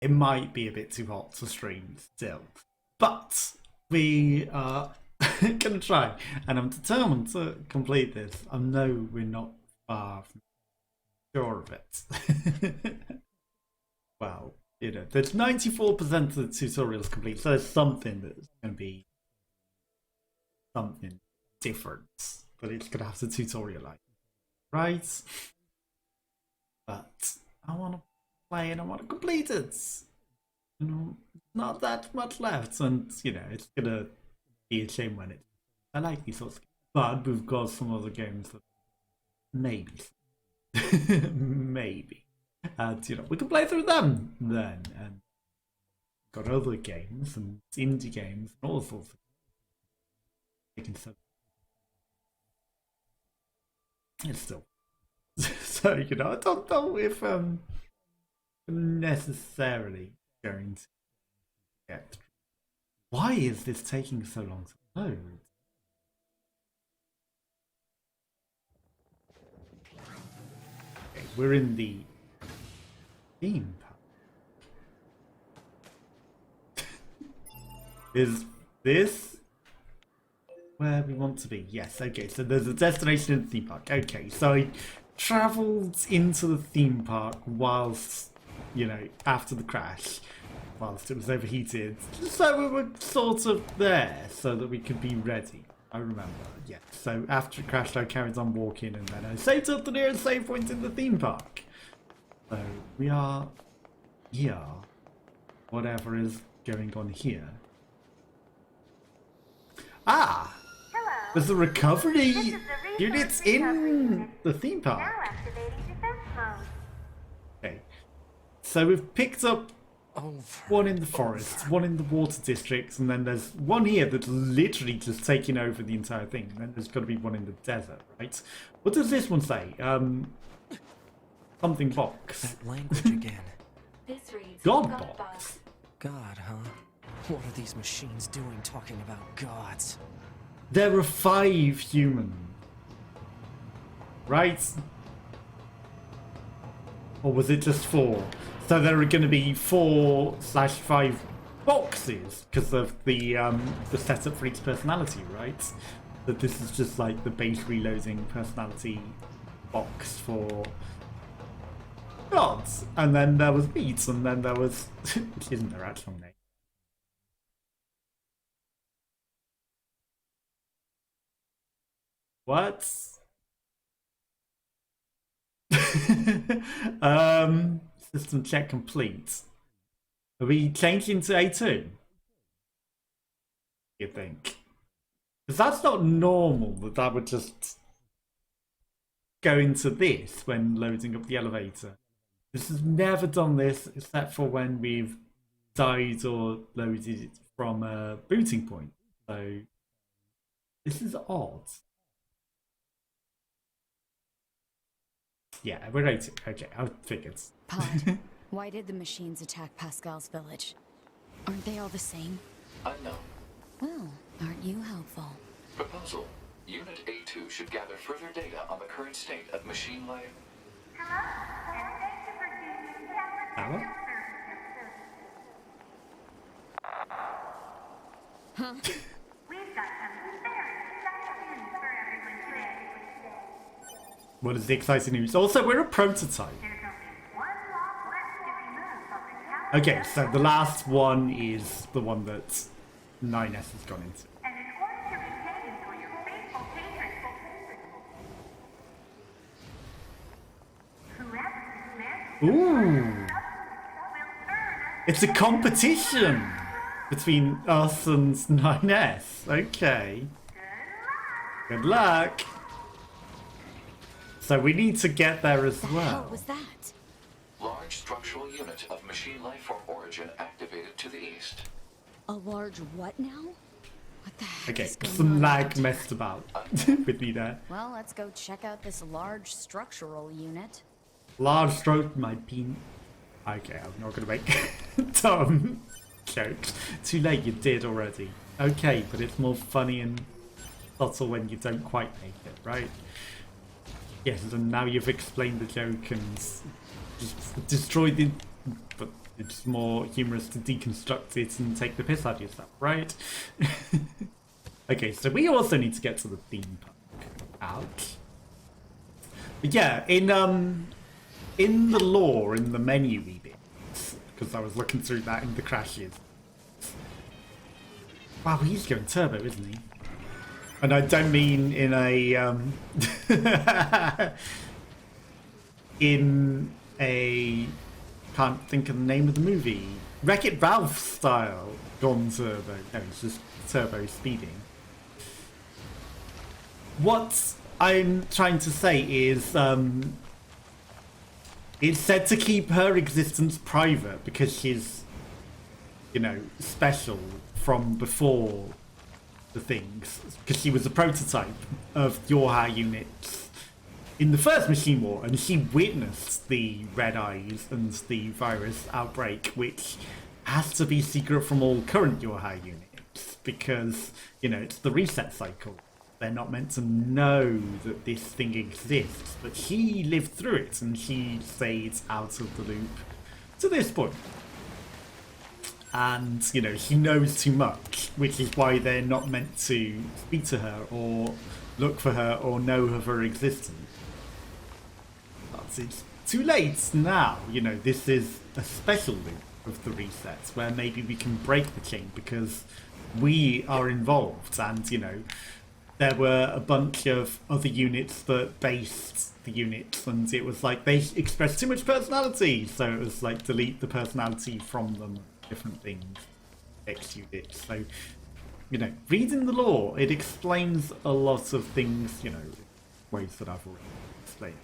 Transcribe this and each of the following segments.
it might be a bit too hot to stream still. But we are gonna try, and I'm determined to complete this. I know we're not far from sure of it. Well, you know, there's 94% of the tutorials complete, so there's something that's going to be something different, but it's going to have to tutorialize, right? But I want to play and I want to complete it. You know, not that much left, and you know, it's going to be a shame when it. I like these sorts of games, but we've got some other games that maybe, maybe. And you know, we can play through them then, and got other games and indie games and all sorts of it's still so you know, I don't know if necessarily going to get through. Why is this taking so long to load? Okay, we're in the theme park. Is this where we want to be? Yes, okay, so there's a destination in the theme park. Okay, so I travelled into the theme park whilst, you know, after the crash, whilst it was overheated, so we were sort of there so that we could be ready. I remember, yeah. So after it crashed, I carried on walking and then I saved up the nearest save point in the theme park. So we are here. Whatever is going on here. Ah! Hello. There's a recovery This is the units recovery in unit. the theme Now park. activating defense mode. Okay. So we've picked up Over. one in the forest, one in the water districts, and then there's one here that's literally just taking over the entire thing. And then there's got to be one in the desert, right? What does this one say? Something box. That language again. This reads God box. God, huh? What are these machines doing talking about gods? There are 5 humans. Right? Or was it just 4? So there are going to be 4/5 boxes because of the setup for each personality, right? That this is just like the base reloading personality box for gods, and then there was beats, and then there was which isn't their actual name. What? System check complete. Are we changing to A2? You think? Because that's not normal that that would just go into this when loading up the elevator. This has never done this except for when we've died or loaded it from a booting point. So this is odd. Yeah, we're ready. Okay, I figured. Pod, why did the machines attack Pascal's village? Aren't they all the same? Unknown. Well, aren't you helpful? Proposal. Unit A2 should gather further data on the current state of machine life. Hello, and thank you for choosing California Power? Services. Huh? We've got some very exciting news for everyone today. What is the exciting news? Also, we're a prototype. There's only one lock left to be moved from the California. Okay, so the last one is the one that 9S has gone into. And in order to retain for your faithful patrons, whoever Ooh! will earn It's a competition between us and 9S. Okay. Good luck. So we need to get there as The hell well. was that? Large structural unit of machine life form origin activated to the east. A large what now? What the heck Okay, is going some on lag out? messed about with me there. Well, let's go check out this large structural unit. Large stroke might be. Okay, I'm not gonna make dumb jokes. Too late, you did already. Okay, but it's more funny and subtle when you don't quite make it, right? Yes, and now you've explained the joke and just destroyed the. But It's more humorous to deconstruct it and take the piss out of yourself, right? Okay, so we also need to get to the theme park. Out. But yeah, in the lore, in the menu bit, because I was looking through that in the crashes. Wow, he's going turbo, isn't he? And I don't mean in a in a can't think of the name of the movie. Wreck-It Ralph style gone turbo. No, it's just turbo speeding. What I'm trying to say is it's said to keep her existence private because she's, you know, special from before the things. Because she was a prototype of Yorha units in the first Machine War, and she witnessed the Red Eyes and the virus outbreak, which has to be secret from all current Yorha units because, you know, it's the reset cycle. They're not meant to know that this thing exists, but she lived through it and she stayed out of the loop to this point. And, you know, she knows too much, which is why they're not meant to speak to her or look for her or know of her existence. But it's too late now. You know, this is a special loop of the resets where maybe we can break the chain because we are involved and, you know, there were a bunch of other units that based the units and it was like they expressed too much personality, so it was like delete the personality from them, different things, X units. So, you know, reading the lore, it explains a lot of things, you know, ways that I've already explained.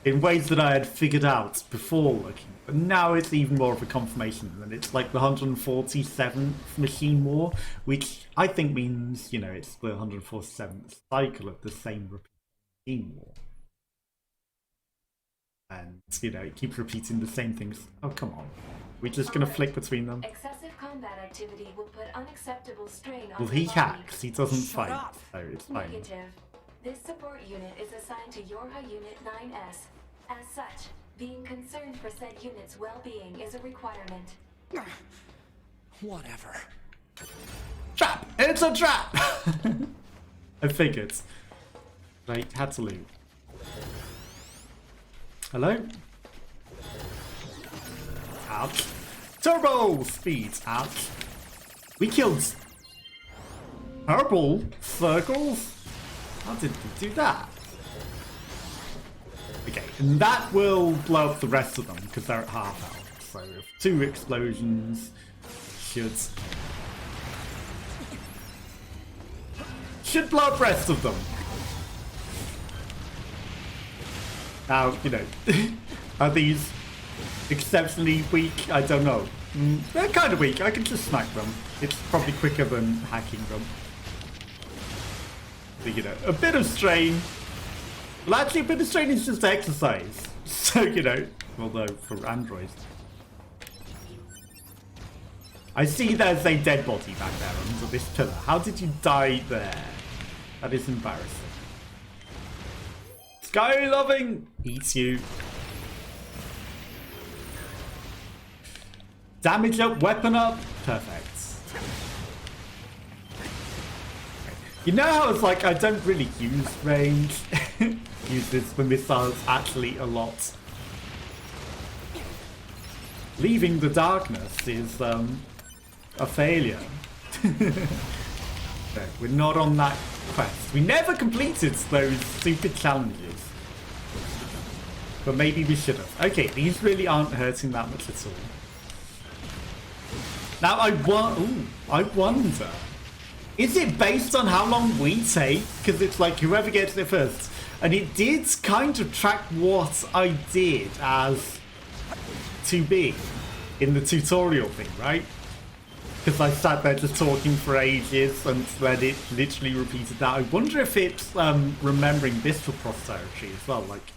In ways that I had figured out before looking. But now it's even more of a confirmation, and it's like the 147th Machine War, which I think means, you know, it's the 147th cycle of the same Machine War. And, you know, it keeps repeating the same things. Oh, come on. We're just gonna flick between them. Excessive combat activity will put unacceptable strain on Well, the he body. hacks, he doesn't Shut fight, up. so it's fine. Negative. This support unit is assigned to Yorha Unit 9S. As such, being concerned for said unit's well-being is a requirement. Whatever. Trap! It's a trap! I figured. Right, had to loot. Hello? Ouch. Turbo speed. Ouch. We killed purple circles? How did we do that? Okay, and that will blow up the rest of them because they're at half health. So if 2 explosions should blow up the rest of them. Now, you know, are these exceptionally weak? I don't know. They're kind of weak. I can just smack them. It's probably quicker than hacking them. But, you know, a bit of strain. Well, actually, a bit of strain is just exercise. So, you know, although for androids. I see there's a dead body back there under this pillar. How did you die there? That is embarrassing. Sky loving eats you. Damage up, weapon up. Perfect. You know how it's like I don't really use range. Use this for missiles actually a lot. Leaving the darkness is a failure. No, we're not on that quest. We never completed those stupid challenges. But maybe we should have. Okay, these really aren't hurting that much at all. Now I wonder, is it based on how long we take? Because it's like whoever gets there first. And it did kind of track what I did as 2B in the tutorial thing, right? Because I sat there just talking for ages and then it literally repeated that. I wonder if it's remembering this for posterity as well, like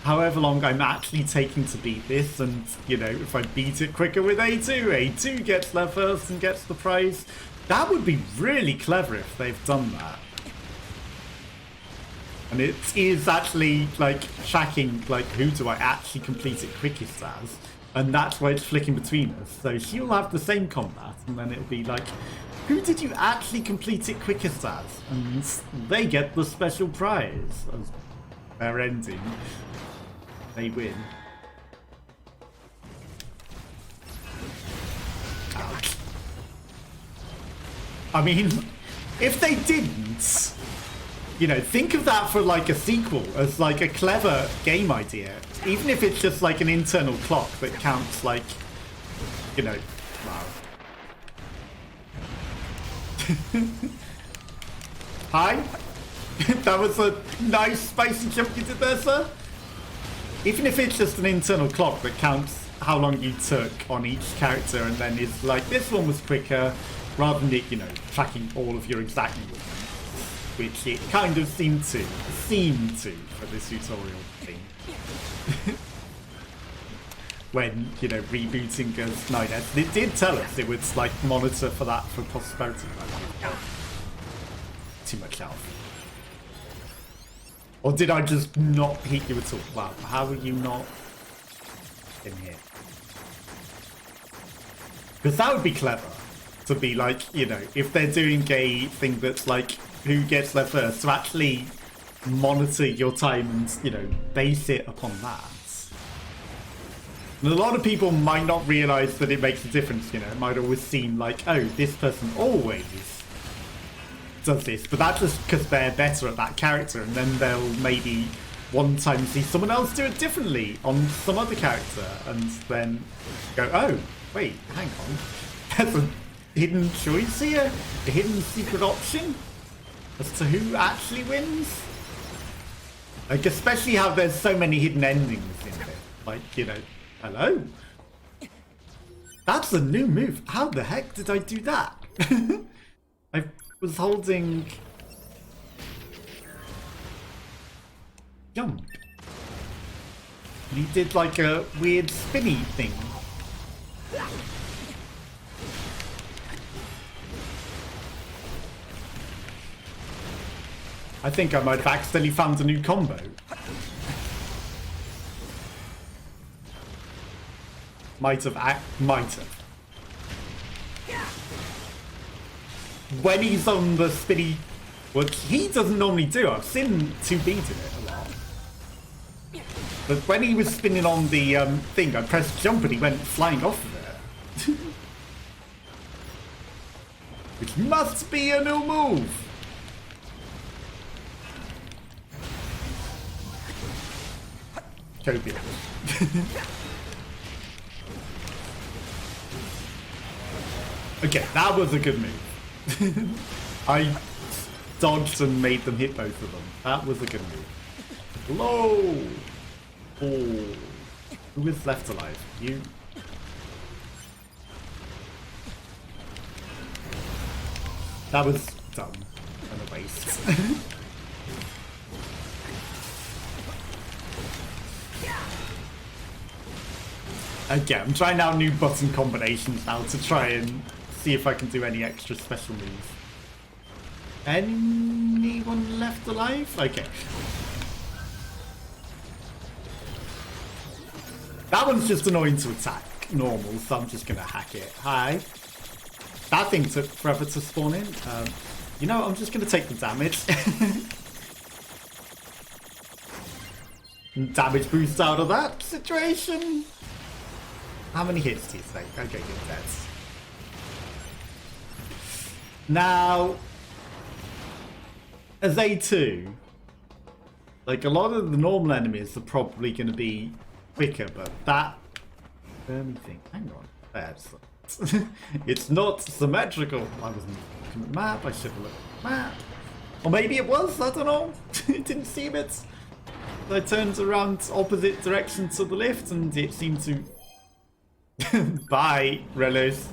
however long I'm actually taking to beat this, and you know, if I beat it quicker with A2 gets there first and gets the prize. That would be really clever if they've done that. And it is actually like tracking like who do I actually complete it quickest as, And that's why it's flicking between us. So she'll have the same combat, and then it'll be like, who did you actually complete it quickest as? And they get the special prize as their ending. They win. Ouch. I mean, if they didn't, you know, think of that for like a sequel as like a clever game idea. Even if it's just like an internal clock that counts like, you know, wow. Hi? That was a nice spicy jump you did there, sir. Even if it's just an internal clock that counts how long you took on each character and then is like, this one was quicker, rather than it, you know, tracking all of your exact movements, which it kind of seemed to for this tutorial thing. When, you know, rebooting as 9S, it did tell us it would like monitor for that for prosperity. Too much health. Or did I just not hit you at all? Wow, how are you not in here? Because that would be clever. To be like, you know, if they're doing a thing that's like, who gets there first, to actually monitor your time and, you know, base it upon that. And a lot of people might not realise that it makes a difference, you know, it might always seem like, oh, this person always does this, but that's just because they're better at that character, and then they'll maybe one time see someone else do it differently on some other character, and then go, oh, wait, hang on, there's a hidden choice here, a hidden secret option as to who actually wins. Like, especially how there's so many hidden endings in it. Like, you know, hello? That's a new move. How the heck did I do that? I was holding jump. And he did like a weird spinny thing. I think I might have accidentally found a new combo. Might have. When he's on the spinny, which he doesn't normally do. I've seen 2B do it a lot. But when he was spinning on the thing, I pressed jump and he went flying off of it. Which must be a new move. Copious. Okay, that was a good move. I dodged and made them hit both of them. That was a good move. Low. Oh. Who is left alive? You. That was dumb and a waste. Okay, I'm trying out new button combinations now to try and see if I can do any extra special moves. Anyone left alive? Okay. That one's just annoying to attack. Normal, so I'm just gonna hack it. Hi. That thing took forever to spawn in. You know, I'm just gonna take the damage. Damage boost out of that situation. How many hits do you think? Okay, good, that's... Now, as A2, like a lot of the normal enemies are probably going to be quicker, but that... Let me think, hang on. That's... It's not symmetrical. I wasn't looking at the map, I should have looked at the map. Or maybe it was, I don't know. It didn't seem it. I turned around opposite direction to the lift and it seemed to... Bye, Relos.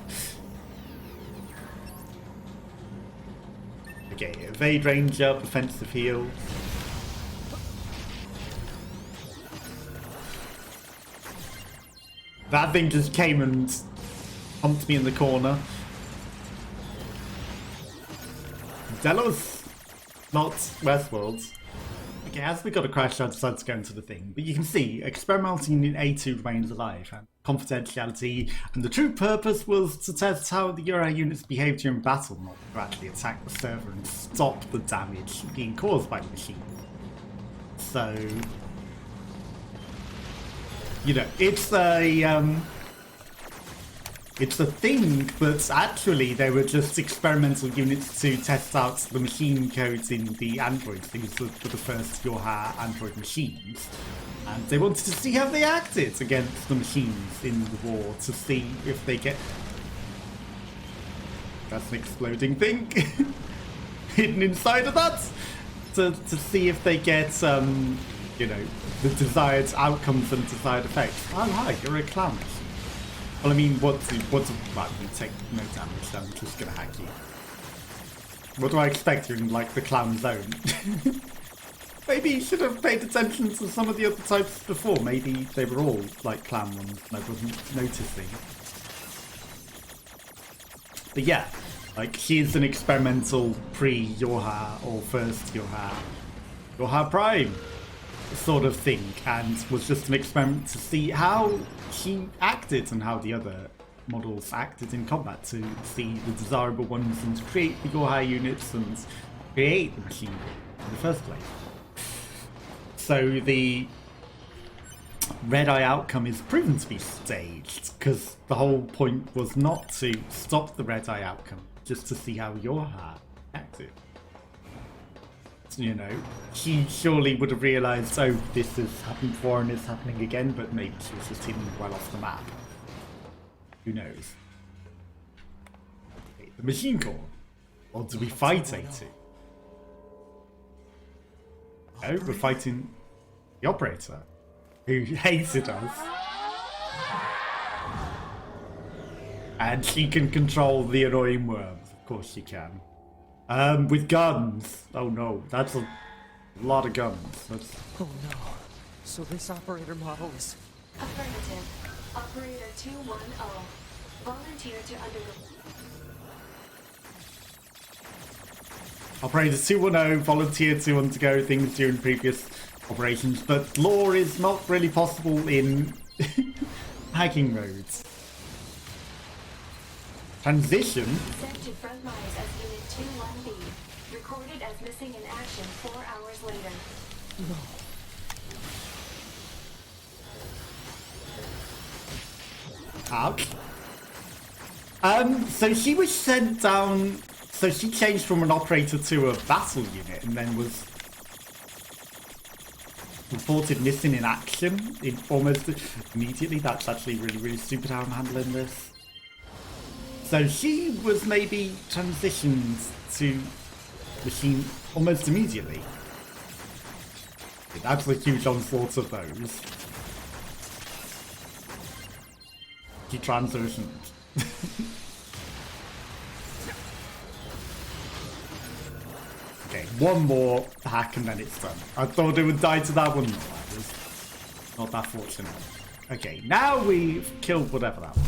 Okay, evade range up, offensive heal. That thing just came and pumped me in the corner. Delos, not Westworld. Okay, as we got a crash, I decided to go into the thing. But you can see, experimenting in A2 remains alive. confidentiality, and the true purpose was to test how the Euro units behave during battle, not to actually attack the server and stop the damage being caused by the machine. So, you know, it's a thing, but actually they were just experimental units to test out the machine codes in the androids. These were for the first Yoha android machines. And they wanted to see how they acted against the machines in the war, to see if they get... That's an exploding thing hidden inside of that! To see if they get, you know, the desired outcomes and desired effects. Oh hi, you're a clown. Well, I mean, well, you take no damage, I'm just gonna hack you. What do I expect? You're in, like, the clown zone. Maybe you should have paid attention to some of the other types before. Maybe they were all, like, clown ones and I wasn't noticing. But yeah, like, she's an experimental pre-Yoha or first Yoha Prime sort of thing, and was just an experiment to see how she acted and how the other models acted in combat, to see the desirable ones and to create the Yoha units and create the machine in the first place. So the Red Eye outcome is proven to be staged, because the whole point was not to stop the Red Eye outcome, just to see how Yoha acted. You know, she surely would have realised, oh, this has happened before and it's happening again, but maybe she was just hidden well off the map. Who knows? Okay, the machine core. Or do we fight A2? Oh, we're fighting the operator, who hated us. And she can control the annoying worms. Of course she can. With guns. Oh no, that's a lot of guns. That's... Oh no. So this operator model is... Affirmative. Operator 210. Volunteer to undergo... Operator 210 volunteered to undergo things during previous operations, but lore is not really possible in hacking modes. Transition. Sent to front lines as Unit 21B. Recorded as missing in action 4 hours later. Ouch. So she was sent down. So she changed from an operator to a battle unit, and then was reported missing in action almost immediately. That's actually really, really stupid how I'm handling this. So she was maybe transitioned to machine almost immediately. That's a huge onslaught of those. She transitioned. Okay, one more hack and then it's done. I thought it would die to that one. That was not that fortunate. Okay, now we've killed whatever that was.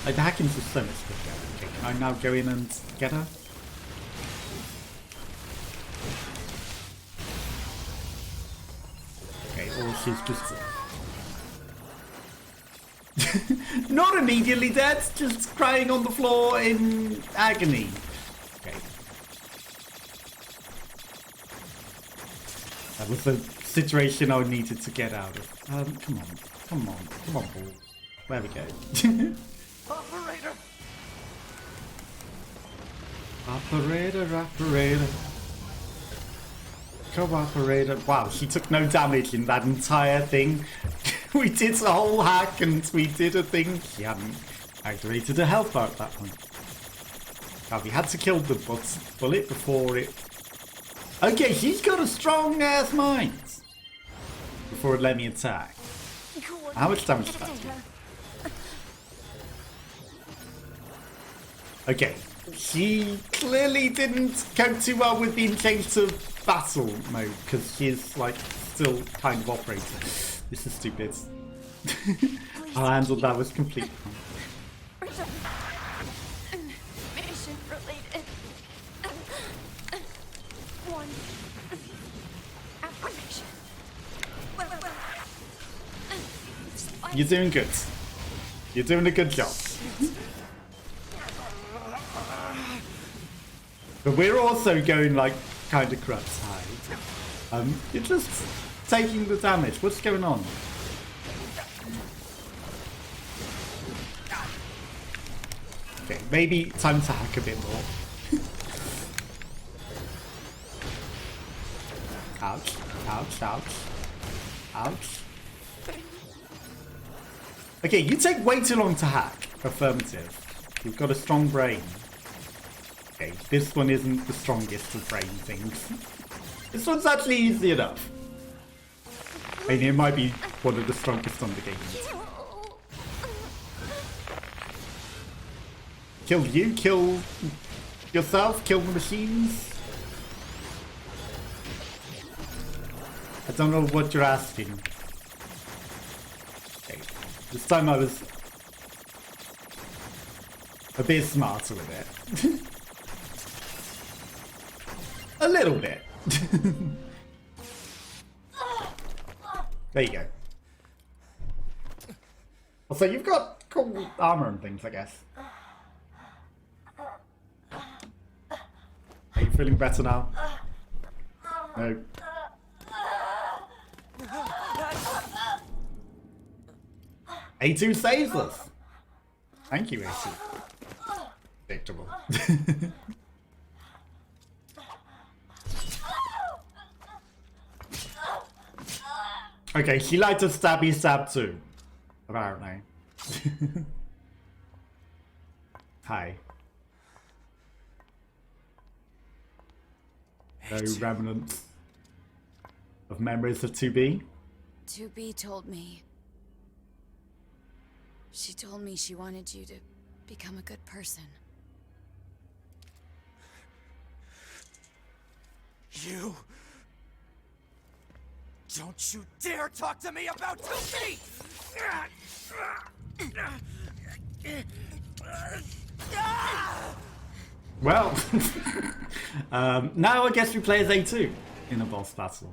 Like, the hacking's just so much quicker. Okay, can I now go in and get her? Okay, or she's just... Not immediately dead, just crying on the floor in agony. Okay. That was the situation I needed to get out of. Come on, Paul. There we go. Operator! Operator. Co-operator. Wow, she took no damage in that entire thing. We did a whole hack and we did a thing. She hadn't activated a health bar at that point. Now we had to kill the bullet before it... Okay, she's got a strong ass mind. Before it let me attack. How much damage did that do? Okay, she clearly didn't cope too well with being changed to battle mode, because she's like still kind of operating. This is stupid. I'll handle that with complete Mission related. One affirmation. You're doing good. You're doing a good job. But we're also going like kind of crap side. You're just taking the damage. What's going on? Okay, maybe time to hack a bit more. Ouch, ouch, ouch, ouch. Okay, you take way too long to hack. Affirmative. You've got a strong brain. Okay, this one isn't the strongest of brain things. This one's actually easy enough. I mean, it might be one of the strongest on the game. Kill you, kill yourself, kill the machines. I don't know what you're asking. Okay, this time I was a bit smarter with it. A little bit. There you go. Also, you've got cool armor and things, I guess. Are you feeling better now? No. A2 saves us! Thank you, A2. Predictable. Okay, she liked to stabby stab too. Apparently. Hi. No remnants of memories of 2B? 2B told me. She told me she wanted you to become a good person. You... Don't you dare talk to me about 2B! Well, now I guess we play as A2 in a boss battle.